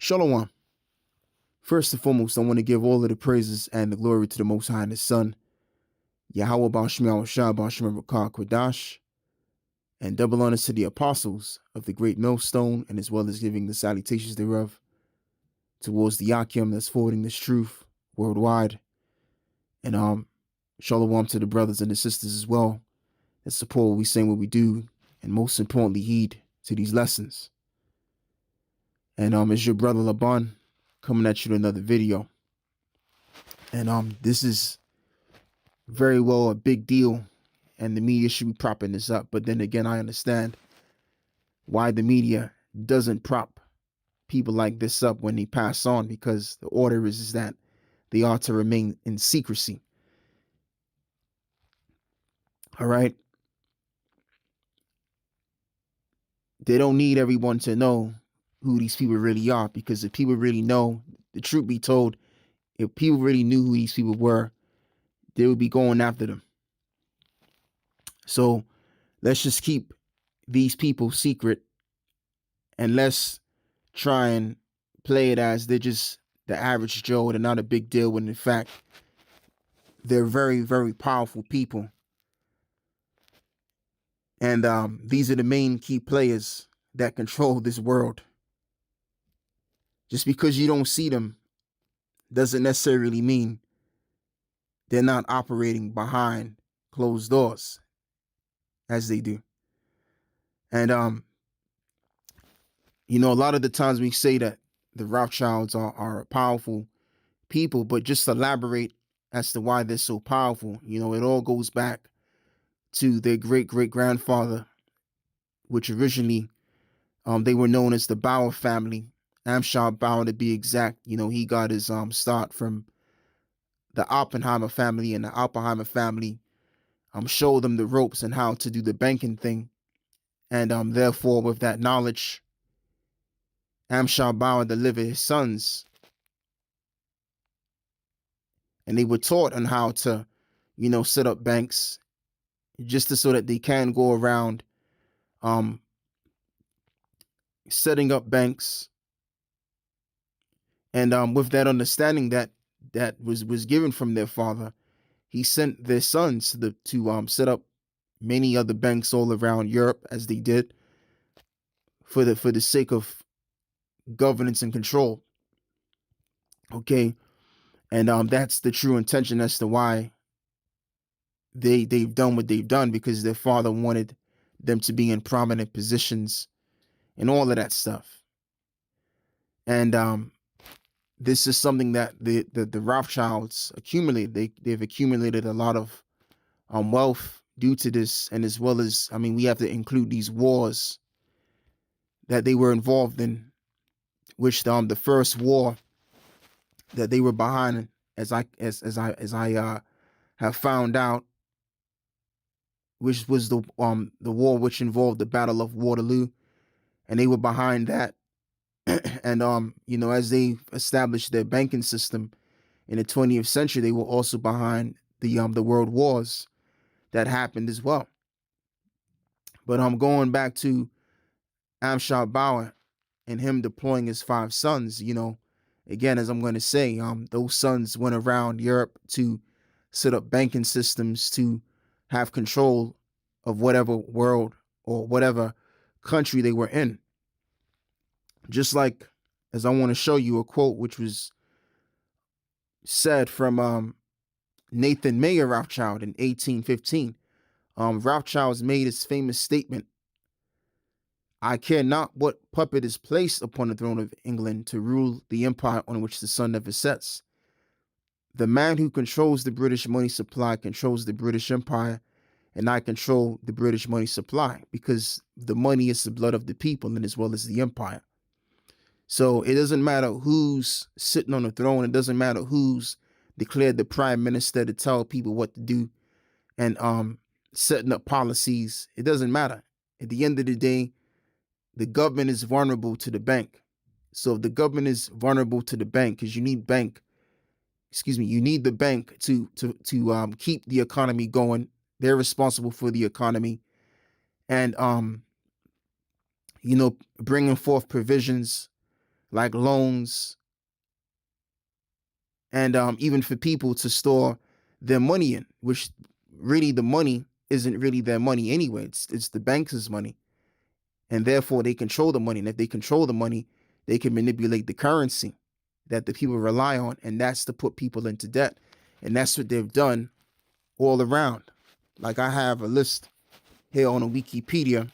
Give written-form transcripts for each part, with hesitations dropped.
Shalom. First and foremost, I want to give all of the praises and the glory to the Most High and His Son, Yahweh Bashmiel Shah Bashmir Rakah Kodash, and double honors to the apostles of the great millstone, and as well as giving the salutations thereof towards the Yakim that's forwarding this truth worldwide. And shalom to the brothers and the sisters as well that support what we say, what we do, and most importantly, heed to these lessons. And it's your brother Laban coming at you with another video. And this is very well a big deal, and the media should be propping this up. But then again, I understand why the media doesn't prop people like this up when they pass on, because the order is that they ought to remain in secrecy. All right. They don't need everyone to know who these people really are, because if people really know, the truth be told, if people really knew who these people were, they would be going after them. So let's just keep these people secret, and let's try and play it as they're just the average Joe. They're not a big deal, when in fact they're very, very powerful people. And these are the main key players that control this world. Just because you don't see them doesn't necessarily mean they're not operating behind closed doors as they do. And a lot of the times we say that the Rothschilds are powerful people, but just elaborate as to why they're so powerful. It all goes back to their great-great-grandfather, which originally they were known as the Bauer family, Amschad Bauer to be exact. He got his start from the Oppenheimer family, and the Oppenheimer family showed them the ropes and how to do the banking thing. And therefore, with that knowledge, Amschad Bauer delivered his sons, and they were taught on how to, set up banks, just so that they can go around setting up banks. And with that understanding that was given from their father, he sent their sons to set up many other banks all around Europe, as they did, for the sake of governance and control. Okay, and that's the true intention as to why they've done what they've done, because their father wanted them to be in prominent positions and all of that stuff. And this is something that the Rothschilds accumulate. They've accumulated a lot of wealth due to this, and as well as, we have to include these wars that they were involved in, which the first war that they were behind, as I have found out, which was the war which involved the Battle of Waterloo, and they were behind that. And as they established their banking system in the 20th century, they were also behind the world wars that happened as well. But I'm going back to Amschad Bauer and him deploying his 5 sons. Again, as I'm going to say, those sons went around Europe to set up banking systems to have control of whatever world or whatever country they were in. Just like, as I want to show you a quote which was said from Nathan Mayer Rothschild in 1815. Rothschild made his famous statement: "I care not what puppet is placed upon the throne of England to rule the empire on which the sun never sets. The man who controls the British money supply controls the British Empire, and I control the British money supply, because the money is the blood of the people, and as well as the empire." So it doesn't matter who's sitting on the throne. It doesn't matter who's declared the prime minister to tell people what to do and setting up policies. It doesn't matter. At the end of the day, the government is vulnerable to the bank. So if the government is vulnerable to the bank, because you need the bank to keep the economy going. They're responsible for the economy, and bringing forth provisions like loans, and even for people to store their money in, which really the money isn't really their money anyway. It's the banks' money, and therefore they control the money. And if they control the money, they can manipulate the currency that the people rely on, and that's to put people into debt. And that's what they've done all around. Like I have a list here on a Wikipedia.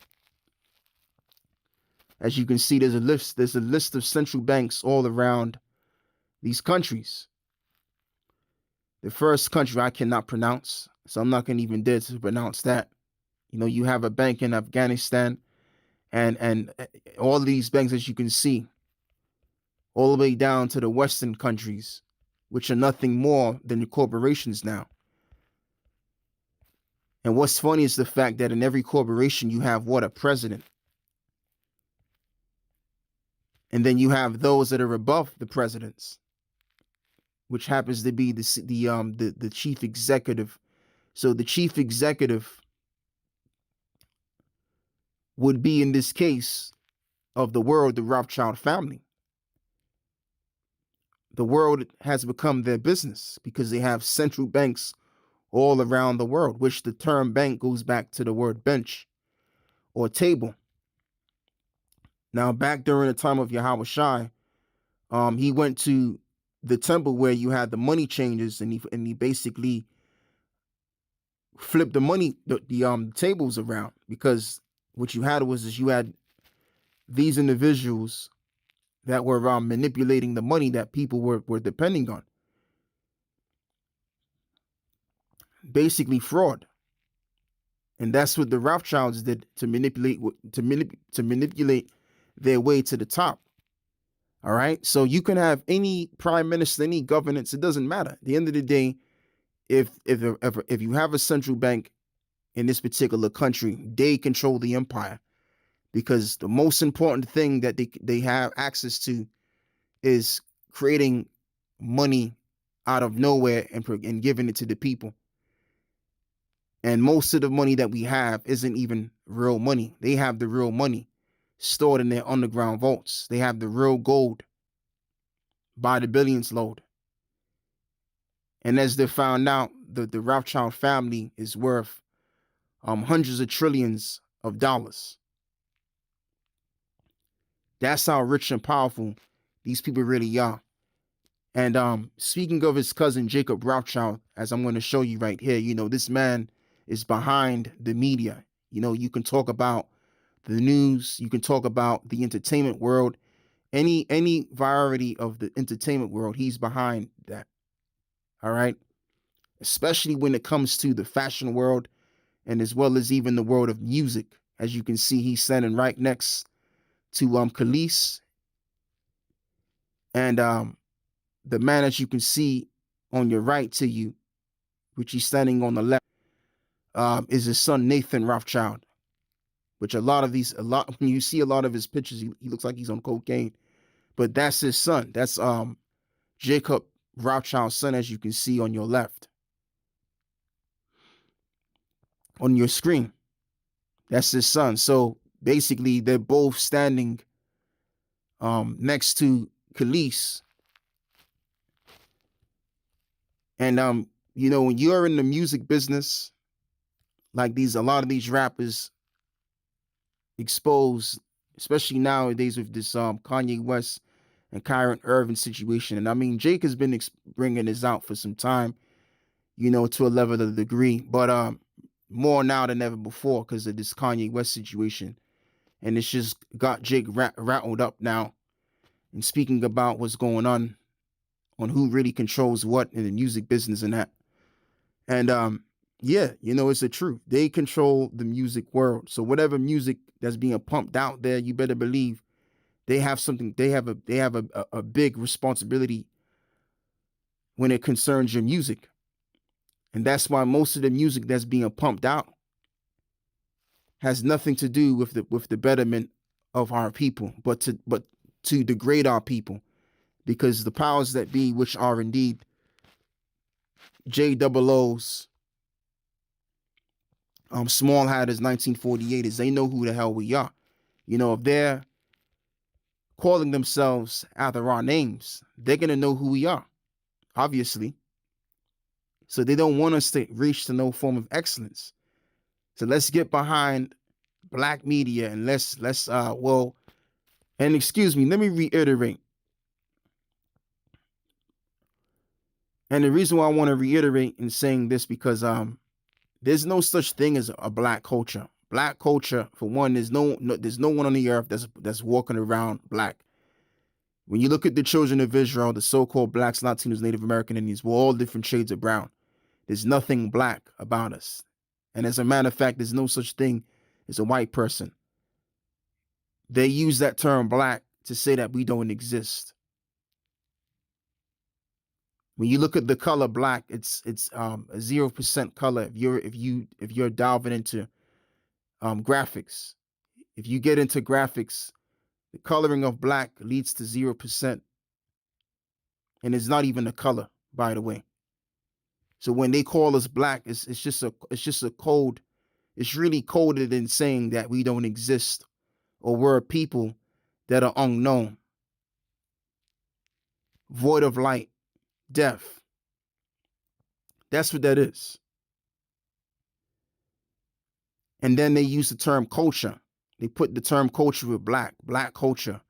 As you can see, there's a list of central banks all around these countries. The first country I cannot pronounce, so I'm not gonna even dare to pronounce that. You have a bank in Afghanistan, and all of these banks, as you can see, all the way down to the Western countries, which are nothing more than the corporations now. And what's funny is the fact that in every corporation you have what? A president. And then you have those that are above the presidents, which happens to be the chief executive. So the chief executive would be, in this case of the world, the Rothschild family. The world has become their business because they have central banks all around the world, which the term bank goes back to the word bench or table. Now, back during the time of Yahweh Shai, he went to the temple where you had the money changers, and he basically flipped the money the tables around, because what you had was you had these individuals that were manipulating the money that people were depending on. Basically fraud. And that's what the Rothschilds did to manipulate their way to the top. All right. So you can have any prime minister, any governance, it doesn't matter. At the end of the day, if you have a central bank in this particular country, they control the empire, because the most important thing that they have access to is creating money out of nowhere and giving it to the people. And most of the money that we have isn't even real money. They have the real money stored in their underground vaults. They have the real gold by the billions load. And as they found out, the Rothschild family is worth hundreds of trillions of dollars. That's how rich and powerful these people really are. And speaking of his cousin Jacob Rothschild, as I'm going to show you right here, this man is behind the media. You can talk about the news, you can talk about the entertainment world, any variety of the entertainment world, he's behind that. All right. Especially when it comes to the fashion world, and as well as even the world of music. As you can see, he's standing right next to Khalees. And the man, as you can see on your right to you, which he's standing on the left, is his son Nathan Rothschild. Which when you see a lot of his pictures, he looks like he's on cocaine. But that's his son. That's Jacob Rothschild's son, as you can see on your left. On your screen. That's his son. So basically, they're both standing next to Khalees. And when you're in the music business, like a lot of these rappers expose, especially nowadays with this Kanye West and Kyrie Irving situation. And I mean, Jake has been bringing this out for some time, to a level of a degree, but more now than ever before because of this Kanye West situation. And it's just got Jake rattled up now, and speaking about what's going on who really controls what in the music business and that. And yeah, it's the truth. They control the music world. So whatever music that's being pumped out there, you better believe they have something. They have a big responsibility when it concerns your music. And that's why most of the music that's being pumped out has nothing to do with the betterment of our people, but to degrade our people, because the powers that be, which are indeed JOO's Small Hatters 1948, is they know who the hell we are. If they're calling themselves after our names, they're going to know who we are, obviously. So they don't want us to reach to no form of excellence. So let's get behind black media and and excuse me, let me reiterate. And the reason why I want to reiterate in saying this, because there's no such thing as a black culture. Black culture, for one, there's no one on the earth that's walking around black. When you look at the children of Israel, the so-called blacks, Latinos, Native American Indians, we're all different shades of brown. There's nothing black about us. And as a matter of fact, there's no such thing as a white person. They use that term black to say that we don't exist. When you look at the color black, it's a 0% color. If you're diving into graphics, if you get into graphics, the coloring of black leads to 0%, and it's not even a color, by the way. So when they call us black, it's just a code. It's really coded in saying that we don't exist, or we're a people that are unknown, void of light, deaf. That's what that is. And then they use the term culture. They put the term culture with black culture.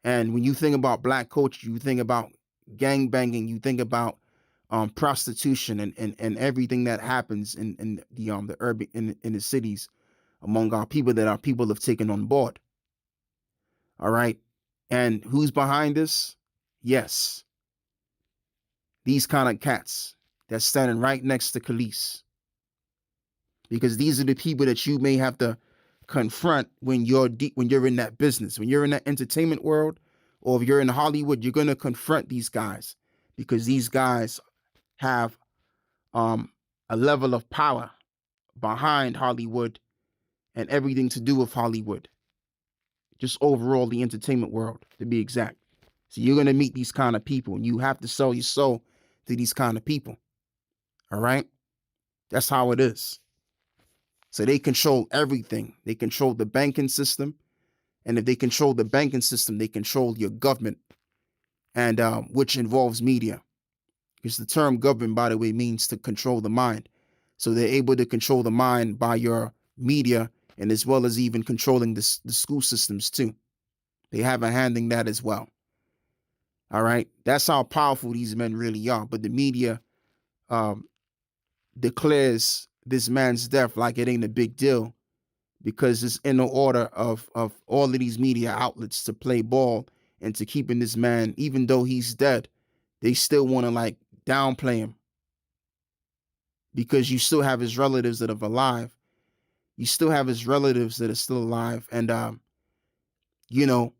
And when you think about black culture, you think about gang banging, you think about prostitution and everything that happens in the urban in the cities among our people that our people have taken on board. All right. And who's behind this? Yes, these kind of cats that's standing right next to Khalees. Because these are the people that you may have to confront when you're in that business, when you're in that entertainment world, or if you're in Hollywood, you're going to confront these guys, because these guys have a level of power behind Hollywood and everything to do with Hollywood, just overall the entertainment world, to be exact. So you're going to meet these kind of people, and you have to sell your soul to these kind of people. All right? That's how it is. So they control everything. They control the banking system. And if they control the banking system, they control your government, and which involves media. Because the term government, by the way, means to control the mind. So they're able to control the mind by your media, and as well as even controlling the school systems too. They have a hand in that as well. All right. That's how powerful these men really are. But the media declares this man's death like it ain't a big deal, because it's in the order of all of these media outlets to play ball and to keeping this man, even though he's dead, they still want to like downplay him, because you still have his relatives that are alive. You still have his relatives that are still alive. And, you know,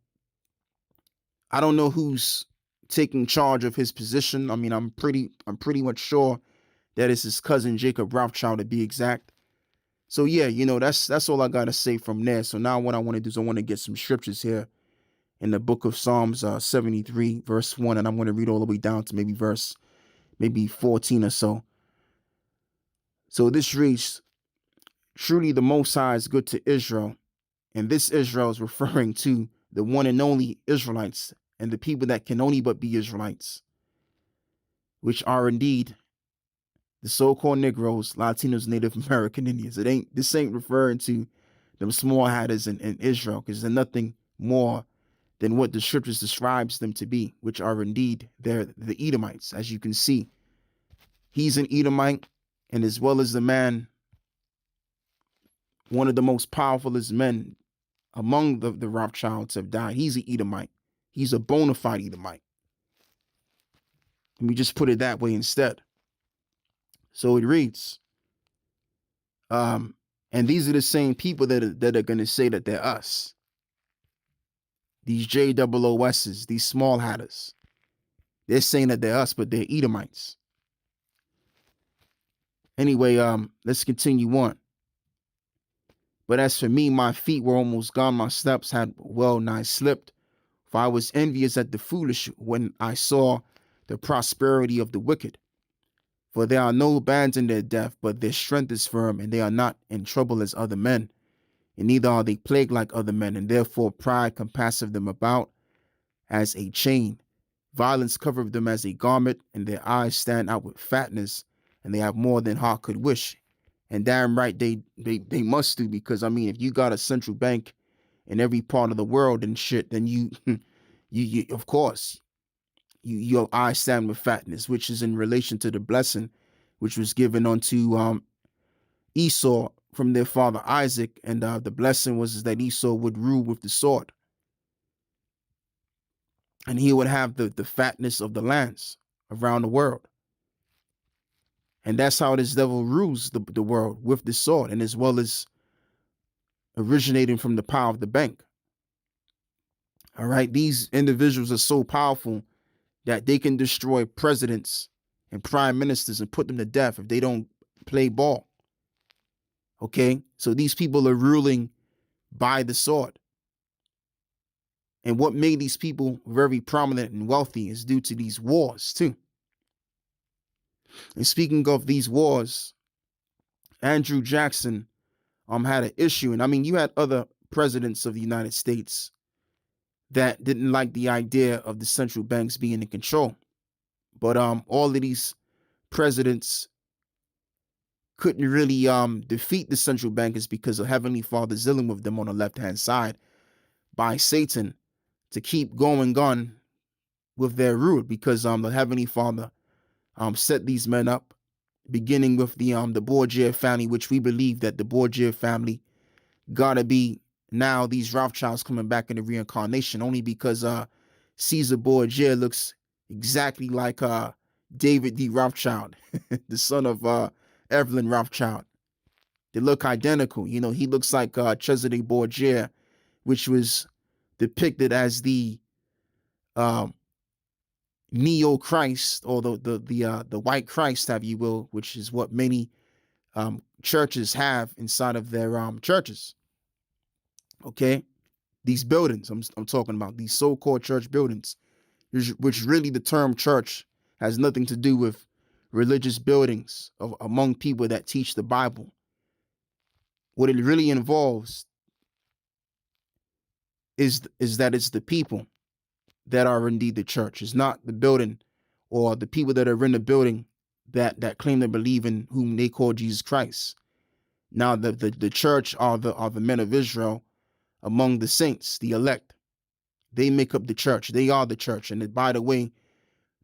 I don't know who's taking charge of his position. I mean, I'm pretty much sure that it's his cousin, Jacob Rothschild, to be exact. So yeah, that's all I got to say from there. So now what I want to do is I want to get some scriptures here in the book of Psalms 73, verse 1, and I'm going to read all the way down to maybe 14 or so. So this reads, truly the Most High is good to Israel, and this Israel is referring to the one and only Israelites, and the people that can only but be Israelites, which are indeed the so-called Negroes, Latinos, Native American Indians. This ain't referring to them small hatters in Israel, because they're nothing more than what the scriptures describes them to be, which are indeed they're the Edomites. As you can see, he's an Edomite, and as well as the man, one of the most powerfulest men among the Rothschilds have died. He's an Edomite. He's a bona fide Edomite. Let me just put it that way instead. So it reads, and these are the same people that are going to say that they're us. These JOOSs, these small hatters. They're saying that they're us, but they're Edomites. Anyway, let's continue on. But as for me, my feet were almost gone, my steps had well nigh slipped. For I was envious at the foolish when I saw the prosperity of the wicked. For there are no bands in their death, but their strength is firm, and they are not in trouble as other men. And neither are they plagued like other men, and therefore pride compasseth them about. as a chain. Violence covered them as a garment, and their eyes stand out with fatness, and they have more than heart could wish. And damn right they must do, because I mean, if you got a central bank in every part of the world and shit, then you you of course your eyes stand with fatness, which is in relation to the blessing which was given unto Esau from their father Isaac, and the blessing was that Esau would rule with the sword, and he would have the fatness of the lands around the world. And that's how this devil rules the world, with the sword, and as well as originating from the power of the bank. All right, these individuals are so powerful that they can destroy presidents and prime ministers and put them to death if they don't play ball. Okay, so these people are ruling by the sword. And what made these people very prominent and wealthy is due to these wars too. And speaking of these wars, Andrew Jackson had an issue. And I mean, you had other presidents of the United States that didn't like the idea of the central banks being in control. But all of these presidents couldn't really defeat the central bankers because of Heavenly Father dealing with them on the left-hand side by Satan to keep going on with their rule, because the Heavenly Father set these men up, beginning with the Borgia family, which we believe that the Borgia family gotta be now these Rothschilds coming back in the reincarnation, only because Caesar Borgia looks exactly like David D. Rothschild, the son of Evelyn Rothschild. They look identical. You know, he looks like Cesare Borgia, which was depicted as the neo Christ, or the white Christ, have you will, which is what many churches have inside of their churches. Okay, these buildings I'm talking about, these so-called church buildings, which really the term church has nothing to do with religious buildings among people that teach the Bible. What it really involves is that it's the people that are indeed the church. It's not the building or the people that are in the building that claim to believe in whom they call Jesus Christ. Now the church are the men of Israel among the saints, the elect. They make up the church. They are the church. And by the way,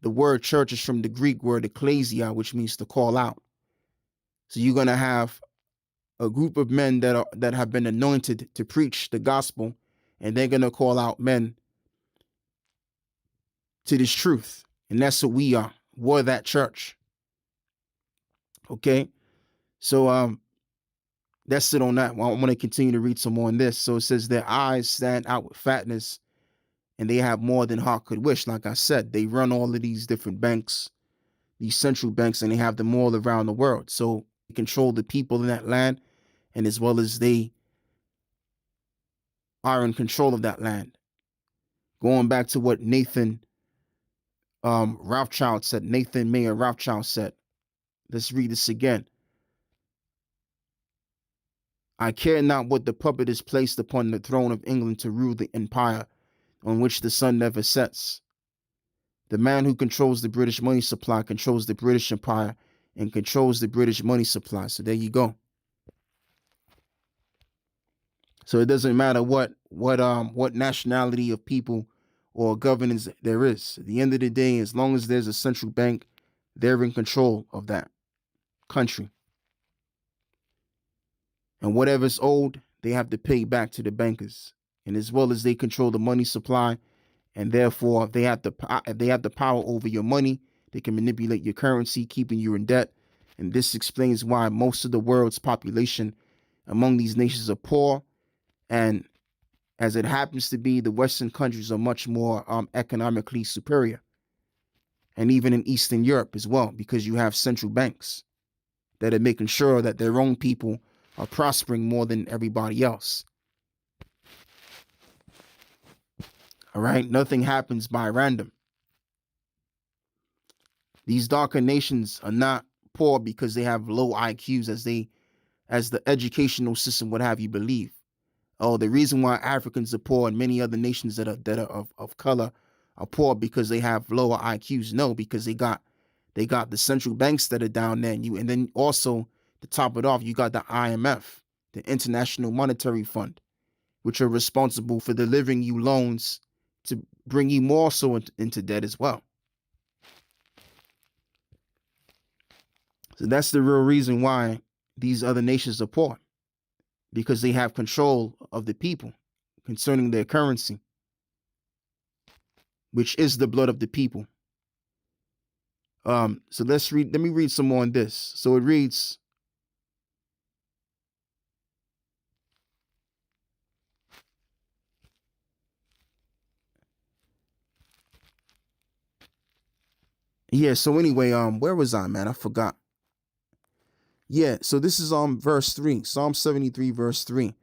the word church is from the Greek word ecclesia, which means to call out. So you're gonna have a group of men that have been anointed to preach the gospel, and they're gonna call out men to this truth. And that's what we are. We're that church. Okay. So that's it on that. Well, I'm going to continue to read some more on this. So it says their eyes stand out with fatness, and they have more than heart could wish. Like I said, they run all of these different banks, these central banks, and they have them all around the world. So they control the people in that land, and as well as they are in control of that land. Going back to what Nathan Rothschild said, Nathan Mayer Rothschild said, let's read this again. I care not what the puppet is placed upon the throne of England to rule the empire on which the sun never sets. The man who controls the British money supply controls the British empire and controls the British money supply. So there you go. So it doesn't matter what nationality of people or governance there is. At the end of the day, as long as there's a central bank, they're in control of that country. And whatever's owed, they have to pay back to the bankers. And as well as they control the money supply, and therefore they have the power over your money. They can manipulate your currency, keeping you in debt. And this explains why most of the world's population among these nations are poor. And as it happens to be, the Western countries are much more economically superior. And even in Eastern Europe as well, because you have central banks that are making sure that their own people are prospering more than everybody else. All right, nothing happens by random. These darker nations are not poor because they have low IQs, as the educational system would have you believe. Oh, the reason why Africans are poor and many other nations that are of color are poor because they have lower IQs. No, because they got the central banks that are down there, and then also, to top it off, you got the IMF, the International Monetary Fund, which are responsible for delivering you loans to bring you more so into debt as well. So that's the real reason why these other nations are poor, because they have control of the people concerning their currency, which is the blood of the people. So let me read some more on this. So it reads, yeah, so anyway, where was I, man? I forgot. Yeah, so this is verse 3, Psalm 73, verse 3.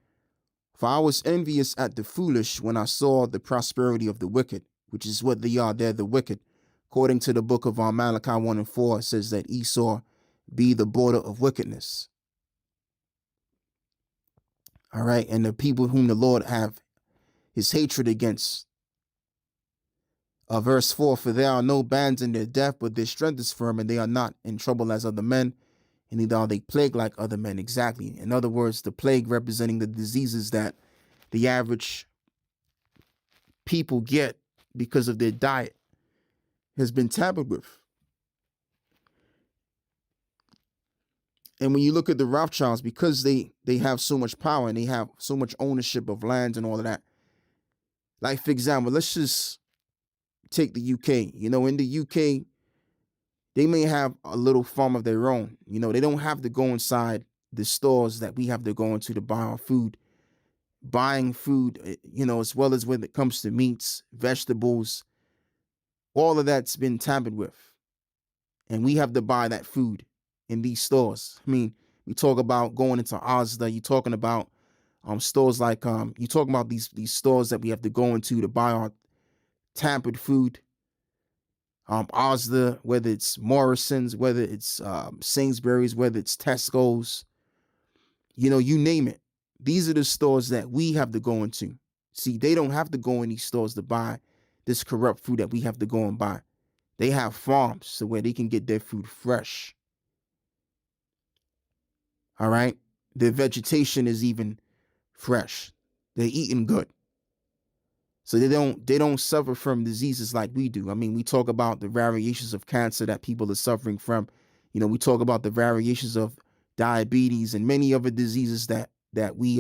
For I was envious at the foolish when I saw the prosperity of the wicked, which is what they are. They're the wicked. According to the book of Malachi 1 and 4, it says that Esau be the border of wickedness. All right. And the people whom the Lord have his hatred against. Verse 4, for there are no bands in their death, but their strength is firm, and they are not in trouble as other men, and neither are they plagued like other men. Exactly. In other words, the plague representing the diseases that the average people get because of their diet has been tampered with. And when you look at the Rothschilds, because they have so much power and they have so much ownership of lands and all of that. Like, for example, let's just take the UK. In the UK, they may have a little farm of their own. They don't have to go inside the stores that we have to go into to buy our food. Buying food, as well as when it comes to meats, vegetables, all of that's been tampered with. And we have to buy that food in these stores. I mean, we talk about going into Asda. You're talking about stores like you talking about these stores that we have to go into to buy our tampered food. Asda, whether it's Morrison's, whether it's Sainsbury's, whether it's Tesco's, you name it. These are the stores that we have to go into. See, they don't have to go in these stores to buy this corrupt food that we have to go and buy. They have farms so where they can get their food fresh. All right. Their vegetation is even fresh. They're eating good. So they don't suffer from diseases like we do. I mean, we talk about the variations of cancer that people are suffering from. We talk about the variations of diabetes and many other diseases that we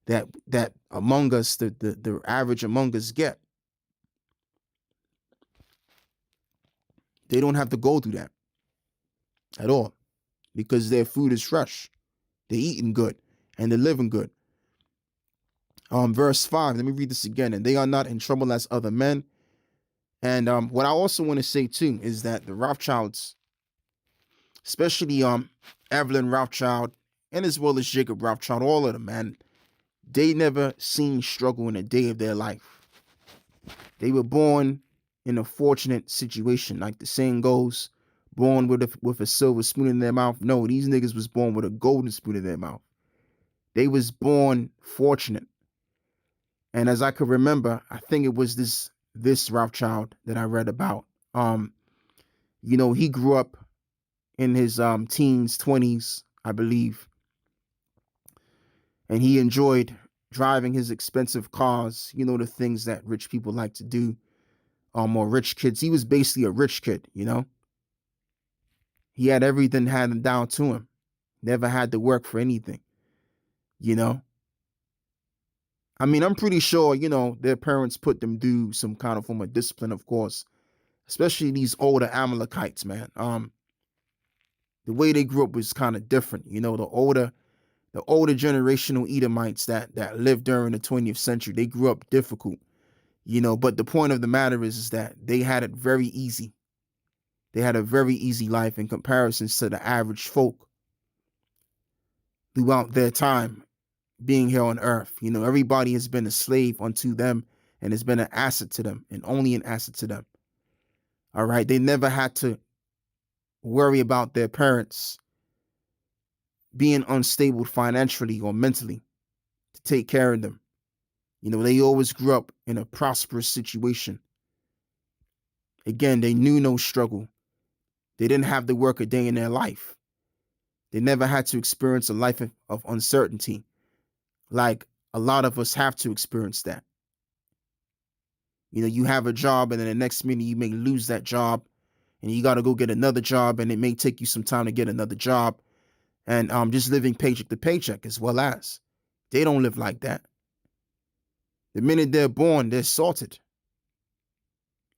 that among us, the average among us get. They don't have to go through that at all because their food is fresh. They're eating good and they're living good. Verse 5, let me read this again. And they are not in trouble as other men. And what I also want to say too is that the Rothschilds, especially Evelyn Rothschild and as well as Jacob Rothschild, all of them, man, they never seen struggle in a day of their life. They were born in a fortunate situation. Like the saying goes, born with a silver spoon in their mouth. No, these niggas was born with a golden spoon in their mouth. They was born fortunate. And as I could remember, I think it was this Rothschild that I read about. He grew up in his teens, 20s, I believe. And he enjoyed driving his expensive cars, the things that rich people like to do. Or rich kids. He was basically a rich kid, He had everything handed down to him. Never had to work for anything, I mean, I'm pretty sure, their parents put them through some kind of form of discipline, of course, especially these older Amalekites, man. The way they grew up was kind of different, the older generational Edomites that lived during the 20th century. They grew up difficult, but the point of the matter is that they had it very easy. They had a very easy life in comparison to the average folk throughout their time being here on earth. Everybody has been a slave unto them and has been an asset to them and only an asset to them. All right. They never had to worry about their parents being unstable financially or mentally to take care of them. They always grew up in a prosperous situation. Again, they knew no struggle. They didn't have to work a day in their life. They never had to experience a life of uncertainty. Like a lot of us have to experience that. You know, you have a job and then the next minute you may lose that job and you got to go get another job, and it may take you some time to get another job, and just living paycheck to paycheck. As well as they don't live like that. The minute they're born, they're sorted.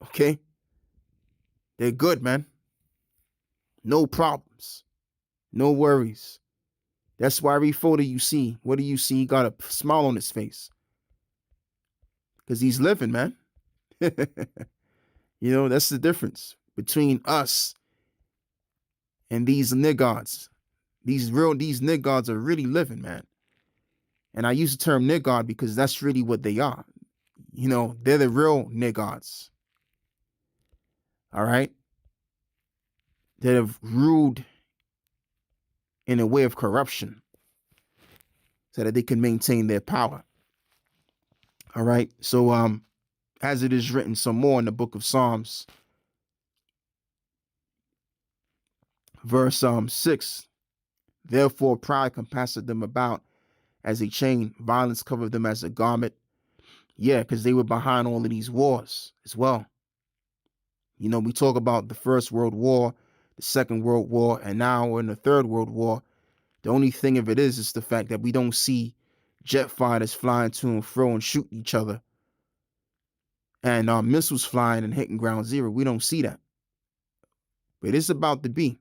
Okay, they're good, man. No problems, no worries. That's why every photo you see, what do you see? He got a smile on his face because he's living, man. You know, that's the difference between us and these niggards. These niggards are really living, man. And I use the term niggard because that's really what they are. You know, they're the real niggards. All right? That have ruled in a way of corruption so that they can maintain their power. All right? So as it is written some more in the book of Psalms, verse 6, therefore pride compasseth them about as a chain, violence covered them as a garment. Yeah, because they were behind all of these wars as well. You know, we talk about the First World War, the Second World War, and now we're in the Third World War. The only thing of it is the fact that we don't see jet fighters flying to and fro and shooting each other, and missiles flying and hitting ground zero. We don't see that. But it's about to be.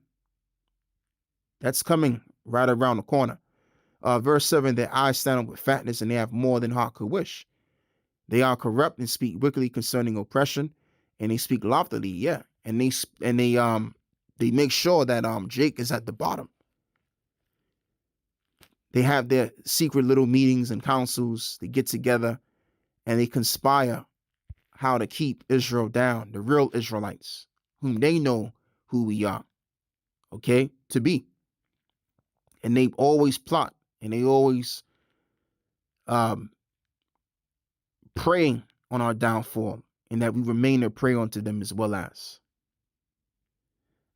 That's coming right around the corner. Verse 7, their eyes stand up with fatness, and they have more than heart could wish. They are corrupt and speak wickedly concerning oppression, and they speak loftily, yeah. And they make sure that Jake is at the bottom. They have their secret little meetings and councils. They get together and they conspire how to keep Israel down, the real Israelites, whom they know who we are, okay, to be. And they always plot and they always praying on our downfall, and that we remain a prey unto them as well as.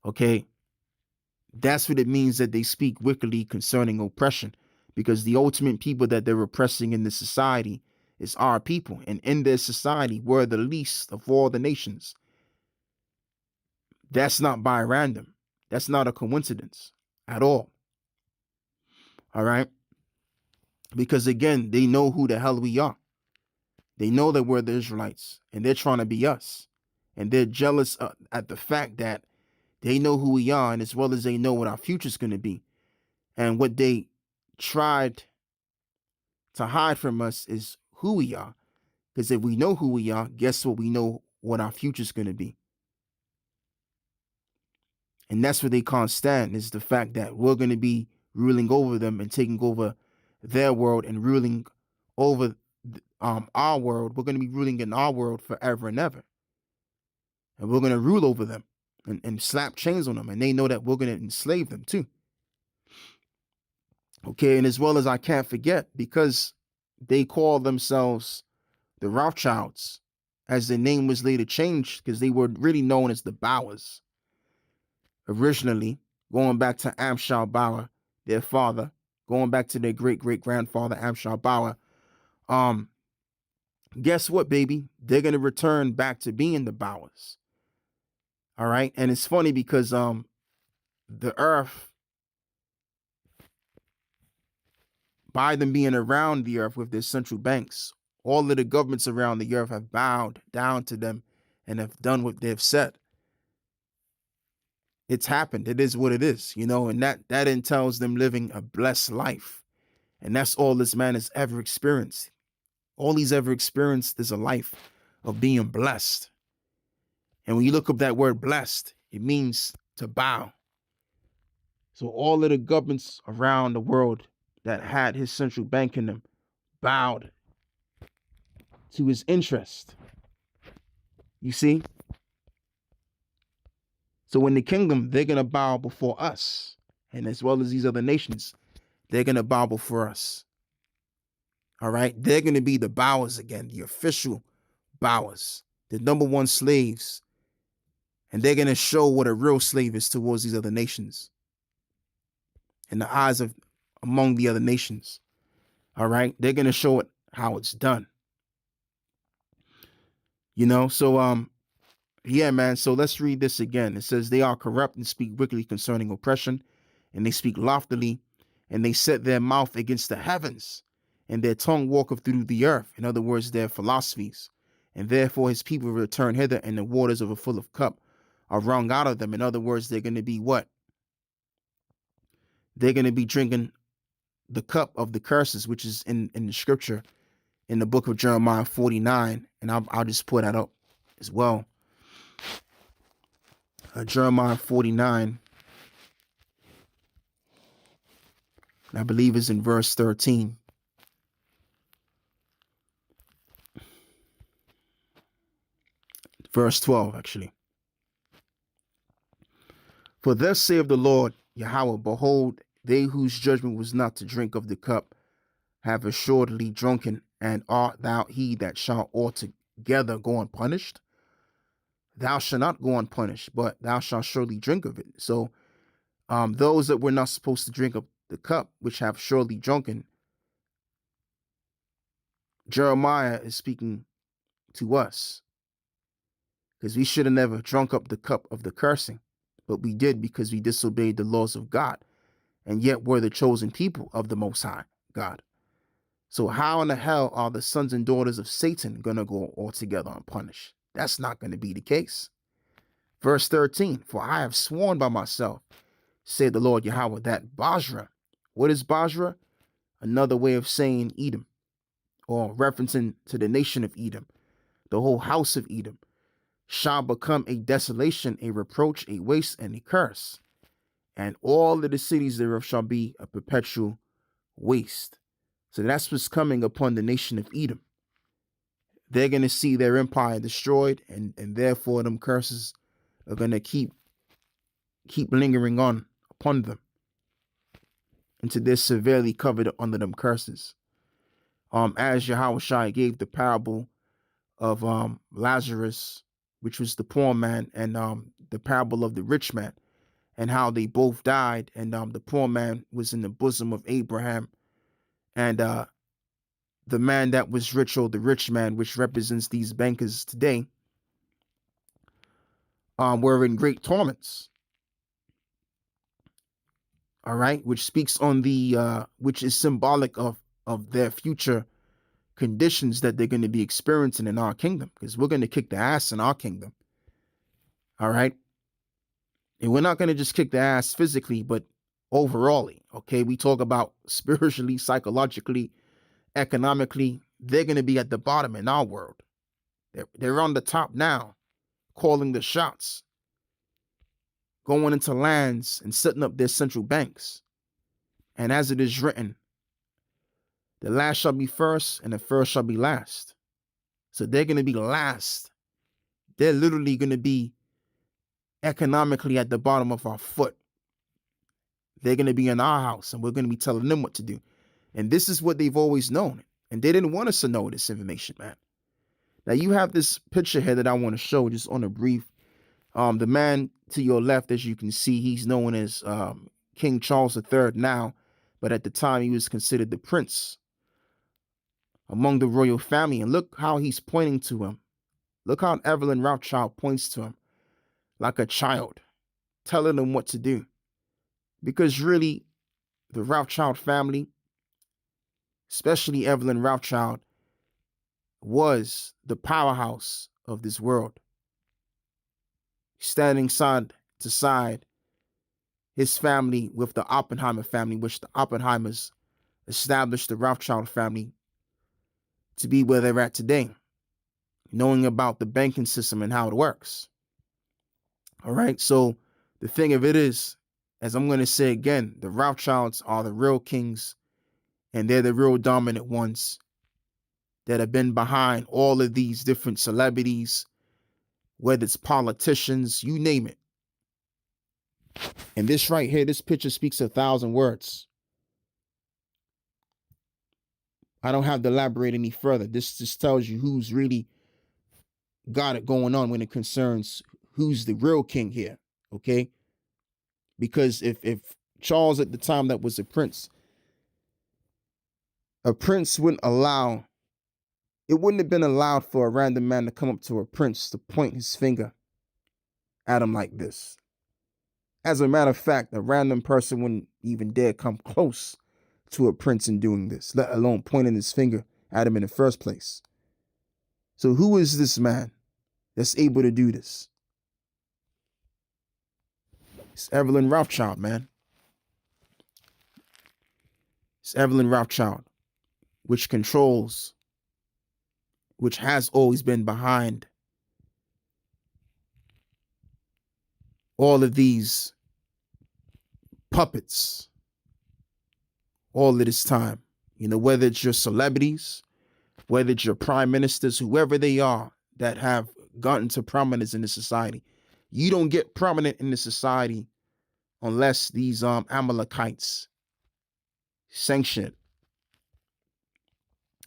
Okay, that's what it means that they speak wickedly concerning oppression, because the ultimate people that they're oppressing in this society is our people, and in their society we're the least of all the nations. That's not by random. That's not a coincidence at all. All right, because again, they know who the hell we are. They know that we're the Israelites, and they're trying to be us, and they're jealous at the fact that they know who we are, and as well as they know what our future's going to be. And what they tried to hide from us is who we are. Because if we know who we are, guess what? We know what our future's going to be. And that's what they can't stand, is the fact that we're going to be ruling over them and taking over their world and ruling over our world. We're going to be ruling in our world forever and ever. And we're going to rule over them and slap chains on them. And they know that we're going to enslave them too. Okay, and as well as I can't forget, because they call themselves the Rothschilds, as their name was later changed, because they were really known as the Bowers. Originally, going back to Amschel Bauer, their father, going back to their great-great-grandfather, Amschel Bauer. Guess what, baby? They're going to return back to being the Bowers. All right, and it's funny because the earth, by them being around the earth with their central banks, all of the governments around the earth have bowed down to them and have done what they've said. It's happened. It is what it is, you know, and that entails them living a blessed life. And that's all this man has ever experienced. All he's ever experienced is a life of being blessed. And when you look up that word blessed, it means to bow. So all of the governments around the world that had his central bank in them bowed to his interest. You see? So in the kingdom, they're going to bow before us. And as well as these other nations, they're going to bow before us. All right? They're going to be the bowers again, the official bowers, the number one slaves And they're going to show what a real slave is towards these other nations in the eyes of among the other nations. All right. They're going to show it how it's done. So yeah, man. So let's read this again. It says, they are corrupt and speak wickedly concerning oppression, and they speak loftily, and they set their mouth against the heavens, and their tongue walketh through the earth. In other words, their philosophies. And therefore his people return hither, and the waters of a full of cup are wrung out of them. In other words, they're going to be what? They're going to be drinking the cup of the curses, which is in the scripture in the book of Jeremiah 49. And I'll just put that up as well. Jeremiah 49, I believe is in verse 13. Verse 12, actually. For thus saith the Lord Yahweh, behold, they whose judgment was not to drink of the cup have assuredly drunken, and art thou he that shall altogether go unpunished? Thou shalt not go unpunished, but thou shalt surely drink of it. So those that were not supposed to drink of the cup, which have surely drunken, Jeremiah is speaking to us, because we should have never drunk up the cup of the cursing, but we did because we disobeyed the laws of God, and yet we're the chosen people of the Most High God. So how in the hell are the sons and daughters of Satan going to go altogether unpunished? That's not going to be the case. Verse 13, for I have sworn by myself, said the Lord Yahweh, that Basra, what is Basra? Another way of saying Edom, or referencing to the nation of Edom, the whole house of Edom, shall become a desolation, a reproach, a waste, and a curse. And all of the cities thereof shall be a perpetual waste. So that's what's coming upon the nation of Edom. They're going to see their empire destroyed, and therefore them curses are going to keep lingering on upon them until they're severely covered under them curses. As Yahweh gave the parable of Lazarus, which was the poor man, and the parable of the rich man, and how they both died, and the poor man was in the bosom of Abraham, and the man that was rich, or the rich man, which represents these bankers today, were in great torments. All right, which speaks on the which is symbolic of their future conditions that they're going to be experiencing in our kingdom, because we're going to kick the ass in our kingdom. All right, and we're not going to just kick the ass physically, but overall. Okay, we talk about spiritually, psychologically, economically. They're going to be at the bottom in our world. They're on the top now, calling the shots, going into lands and setting up their central banks. And as it is written, the last shall be first, and the first shall be last. So they're going to be last. They're literally going to be economically at the bottom of our foot. They're going to be in our house, and we're going to be telling them what to do. And this is what they've always known. And they didn't want us to know this information, man. Now, you have this picture here that I want to show just on a brief. The man to your left, as you can see, he's known as King Charles III now, but at the time he was considered the prince among the royal family. And look how he's pointing to him. Look how Evelyn Rothschild points to him like a child, telling him what to do. Because really, the Rothschild family, especially Evelyn Rothschild, was the powerhouse of this world. Standing side to side, his family with the Oppenheimer family, which the Oppenheimers established the Rothschild family to be where they're at today, knowing about the banking system and how it works. All right, so the thing of it is, as I'm going to say again, the Rothschilds are the real kings, and they're the real dominant ones that have been behind all of these different celebrities, whether it's politicians, you name it. And this right here, this picture speaks 1,000 words. I don't have to elaborate any further. This just tells you who's really got it going on when it concerns who's the real king here, okay? Because if Charles at the time that was a prince wouldn't allow, it wouldn't have been allowed for a random man to come up to a prince to point his finger at him like this. As a matter of fact, a random person wouldn't even dare come close to a prince in doing this, let alone pointing his finger at him in the first place. So who is this man that's able to do this? It's Evelyn Rothschild, man. It's Evelyn Rothschild, which controls, which has always been behind all of these puppets all of this time. You know, whether it's your celebrities, whether it's your prime ministers, whoever they are that have gotten to prominence in the society. You don't get prominent in the society unless these Amalekites sanction it.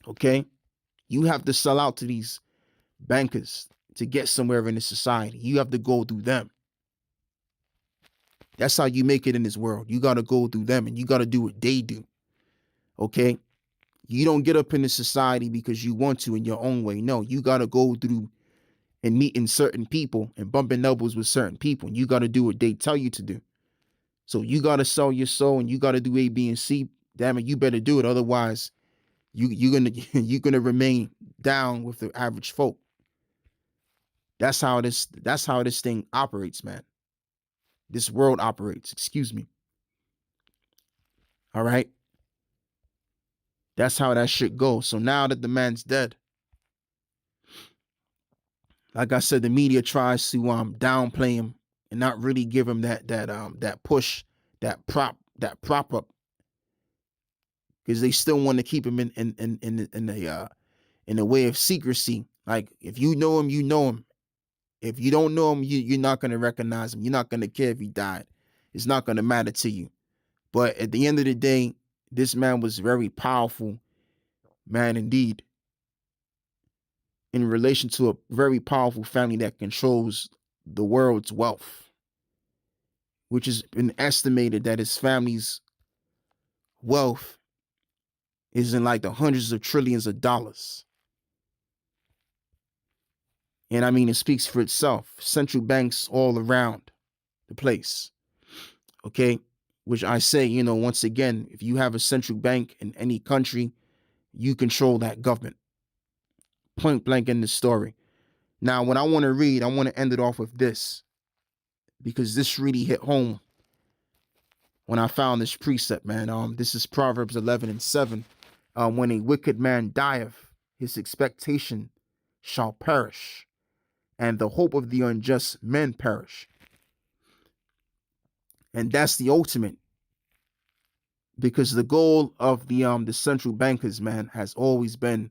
Okay? You have to sell out to these bankers to get somewhere in the society. You have to go through them. That's how you make it in this world. You got to go through them and you got to do what they do. Okay? You don't get up in the society because you want to in your own way. No, you got to go through and meeting certain people and bumping elbows with certain people. And you got to do what they tell you to do. So you got to sell your soul and you got to do A, B, and C. Damn it, you better do it. Otherwise, you're gonna remain down with the average folk. That's how this thing operates, man. This world operates. Excuse me. All right. That's how that shit goes. So now that the man's dead, like I said, the media tries to downplay him and not really give him that push, that prop up, because they still want to keep him in the way of secrecy. Like if you know him, you know him. If you don't know him, you're not gonna recognize him. You're not gonna care if he died. It's not gonna matter to you. But at the end of the day, this man was very powerful, man indeed, in relation to a very powerful family that controls the world's wealth, which has been estimated that his family's wealth is in like the hundreds of trillions of dollars. And I mean, it speaks for itself. Central banks all around the place. Okay. Which I say, you know, once again, if you have a central bank in any country, you control that government. Point blank in the story. Now, when I want to read, I want to end it off with this, because this really hit home when I found this precept, man. This is Proverbs 11:7. When a wicked man dieth, his expectation shall perish, and the hope of the unjust men perish. And that's the ultimate, because the goal of the central bankers, man, has always been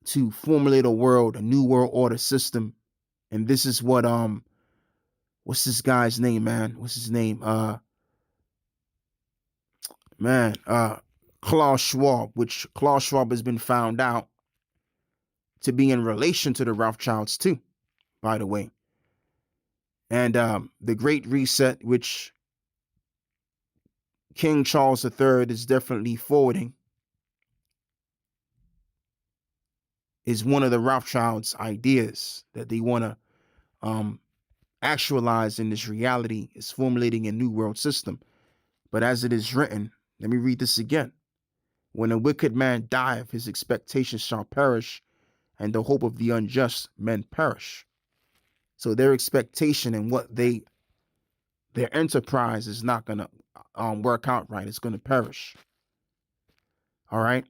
to formulate a new world order system. And this is what what's this guy's name, man? What's his name? Klaus Schwab, which Klaus Schwab has been found out to be in relation to the Rothschilds too, by the way. And the Great Reset, which King Charles III is definitely forwarding, is one of the Rothschilds' ideas that they want to actualize in this reality, is formulating a new world system. But as it is written, let me read this again. When a wicked man dieth, his expectations shall perish, and the hope of the unjust men perish. So their expectation and their enterprise is not going to work out right. It's going to perish. All right.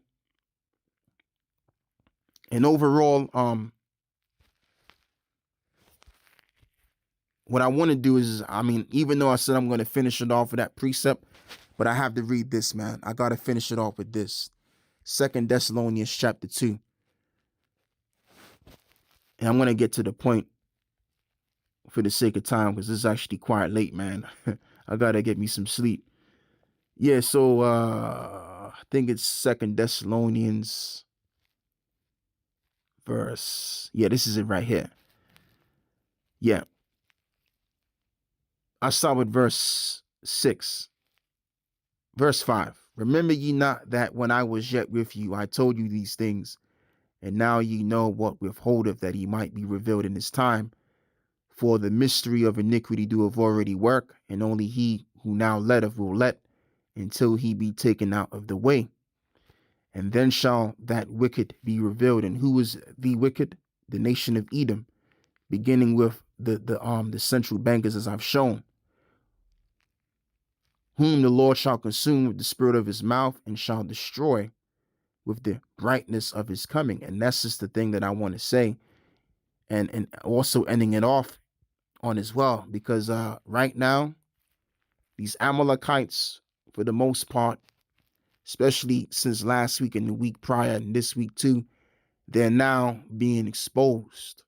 And overall, what I want to do is, I mean, even though I said I'm going to finish it off with that precept, but I have to read this, man. I got to finish it off with this. 2 Thessalonians chapter 2. And I'm going to get to the point for the sake of time, because this is actually quite late, man. I got to get me some sleep. Yeah, so I think it's 2 Thessalonians verse. Yeah, this is it right here. Yeah. I start with verse 6. Verse 5. Remember ye not that when I was yet with you, I told you these things, and now ye know what withholdeth that he might be revealed in his time. For the mystery of iniquity doeth already work, and only he who now letteth will let until he be taken out of the way. And then shall that wicked be revealed. And who is the wicked? The nation of Edom, beginning with the central bankers, as I've shown, whom the Lord shall consume with the spirit of his mouth, and shall destroy with the brightness of his coming. And that's just the thing that I want to say, and also ending it off on as well, because right now these Amalekites, for the most part, especially since last week and the week prior and this week too, they're now being exposed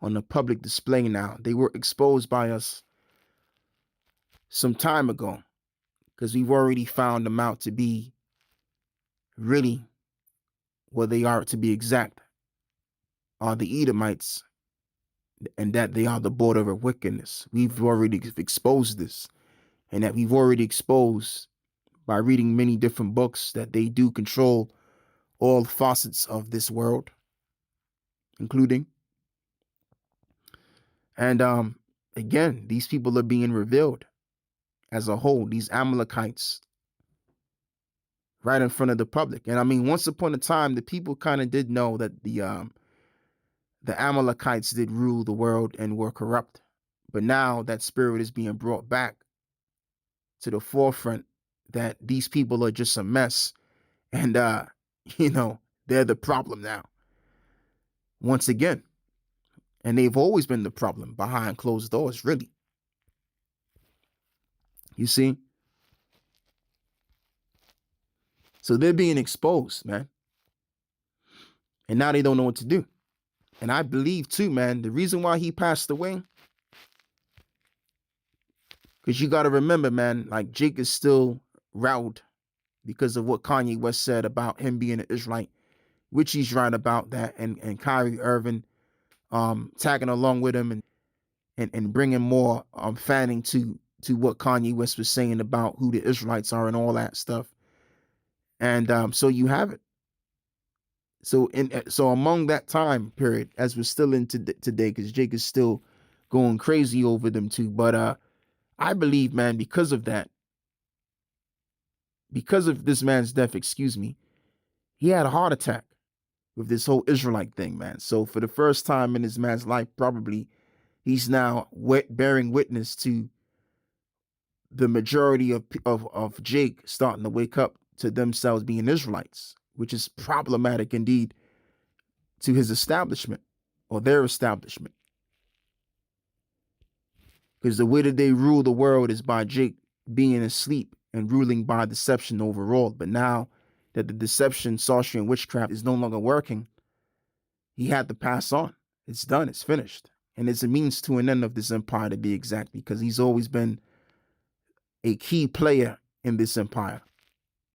on a public display now. They were exposed by us some time ago, because we've already found them out to be really what they are, to be exact, are the Edomites, and that they are the border of wickedness. We've already exposed this, and that we've already exposed by reading many different books that they do control all facets of this world, including. And again, these people are being revealed as a whole, these Amalekites, right in front of the public. And I mean, once upon a time, the people kind of did know that the Amalekites did rule the world and were corrupt. But now that spirit is being brought back to the forefront, that these people are just a mess. And, they're the problem now, once again. And they've always been the problem behind closed doors, really. You see? So they're being exposed, man. And now they don't know what to do. And I believe too, man, the reason why he passed away, because you got to remember, man, like Jake is still riled because of what Kanye West said about him being an Israelite, which he's right about that. And Kyrie Irving tagging along with him and bringing more fanning to what Kanye West was saying about who the Israelites are and all that stuff. And so you have it. So among that time period, as we're still in today, because Jake is still going crazy over them too. But I believe, man, because of that, because of this man's death, he had a heart attack with this whole Israelite thing, man. So for the first time in this man's life, probably, he's now bearing witness to the majority of Jake starting to wake up to themselves being Israelites, which is problematic indeed to his establishment or their establishment. Because the way that they rule the world is by Jake being asleep and ruling by deception overall. But now that the deception, sorcery, and witchcraft is no longer working, he had to pass on. It's done. It's finished. And it's a means to an end of this empire, to be exact, because he's always been a key player in this empire.